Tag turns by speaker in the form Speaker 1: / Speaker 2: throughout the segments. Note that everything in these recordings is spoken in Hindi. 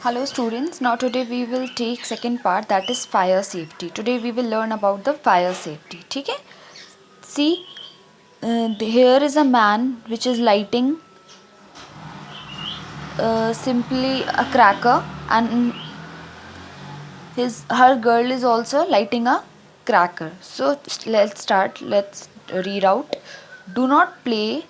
Speaker 1: Hello students, now today we will take second part, that is fire safety. Today we will learn about the fire safety. ठीक है? See, here is a man which is lighting simply a cracker, and her girl is also lighting a cracker. So let's start. Let's read out. Do not play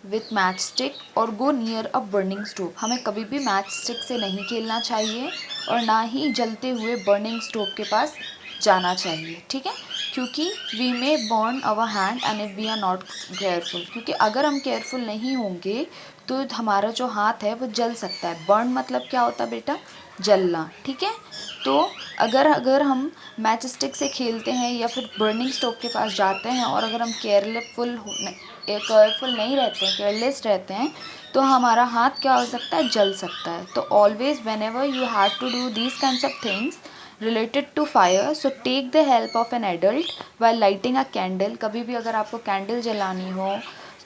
Speaker 1: with match stick और go near a burning stove. हमें कभी भी मैच स्टिक से नहीं खेलना चाहिए और ना ही जलते हुए बर्निंग स्टोव के पास जाना चाहिए. ठीक है, क्योंकि we may burn our hand and if we are not careful. क्योंकि अगर हम केयरफुल नहीं होंगे तो हमारा जो हाथ है वो जल सकता है. बर्न मतलब क्या होता है बेटा? जलना. ठीक है, तो अगर हम मैच स्टिक से खेलते हैं या फिर बर्निंग स्टोव के पास जाते हैं और अगर हम केयरफुल नहीं रहते हैं, केयरलेस रहते हैं, तो हमारा हाथ क्या हो सकता है? जल सकता है. तो always whenever you have to do these kinds of things related to fire, so take the help of an adult while lighting a candle. कभी भी अगर आपको कैंडल जलानी हो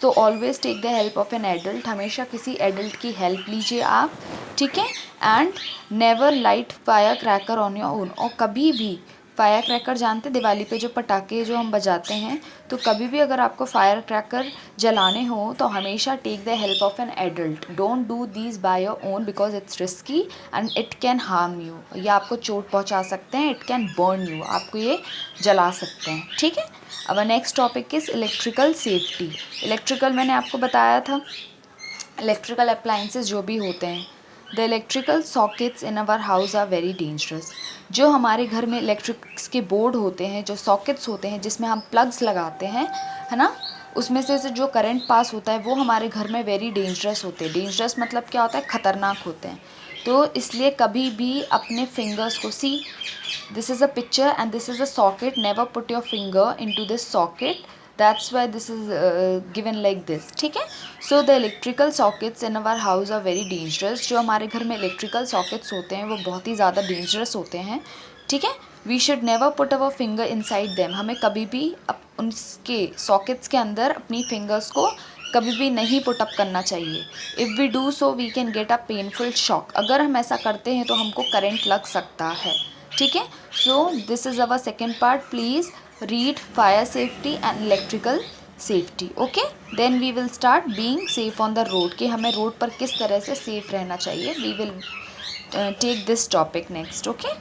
Speaker 1: तो always take the help of an adult. हमेशा किसी एडल्ट की हेल्प लीजिए आप. ठीक है, and never light fire cracker on your own. और कभी भी फायर क्रैकर, जानते दिवाली पे जो पटाखे जो हम बजाते हैं, तो कभी भी अगर आपको फायर क्रैकर जलाने हो तो हमेशा take the help of an adult. Don't do these by your own because it's risky and it can harm you. ये आपको चोट पहुंचा सकते हैं. It can burn you. आपको ये जला सकते हैं. ठीक है, अब next topic is electrical safety. Electrical मैंने आपको बताया था, इलेक्ट्रिकल अप्लाइंसेस जो भी होते हैं. The electrical sockets in our house are very dangerous. जो हमारे घर में इलेक्ट्रिक्स के बोर्ड होते हैं, जो सॉकेट्स होते हैं जिसमें हम प्लग्स लगाते हैं, है ना, उसमें से जो करंट पास होता है वो हमारे घर में वेरी डेंजरस होते हैं. डेंजरस मतलब क्या होता है? ख़तरनाक होते हैं. तो इसलिए कभी भी अपने फिंगर्स को, see this is a picture and this is a socket, never put your finger into this socket. That's why this is given like this. ठीक है, so the electrical sockets in our house are very dangerous. जो हमारे घर में इलेक्ट्रिकल सॉकेट्स होते हैं वो बहुत ही ज़्यादा डेंजरस होते हैं. ठीक है, we should never put our finger inside them. हमें कभी भी उनके सॉकेट्स के अंदर अपनी फिंगर्स को कभी भी नहीं पुटअप करना चाहिए. If we do so we can get a painful shock. अगर हम ऐसा करते हैं तो हमको करंट लग सकता है. ठीक है, so this is our second part. Please read fire safety and electrical safety. Okay, then we will start being safe on the road, कि हमें रोड पर किस तरह से सेफ रहना चाहिए. We will take this topic next. Okay.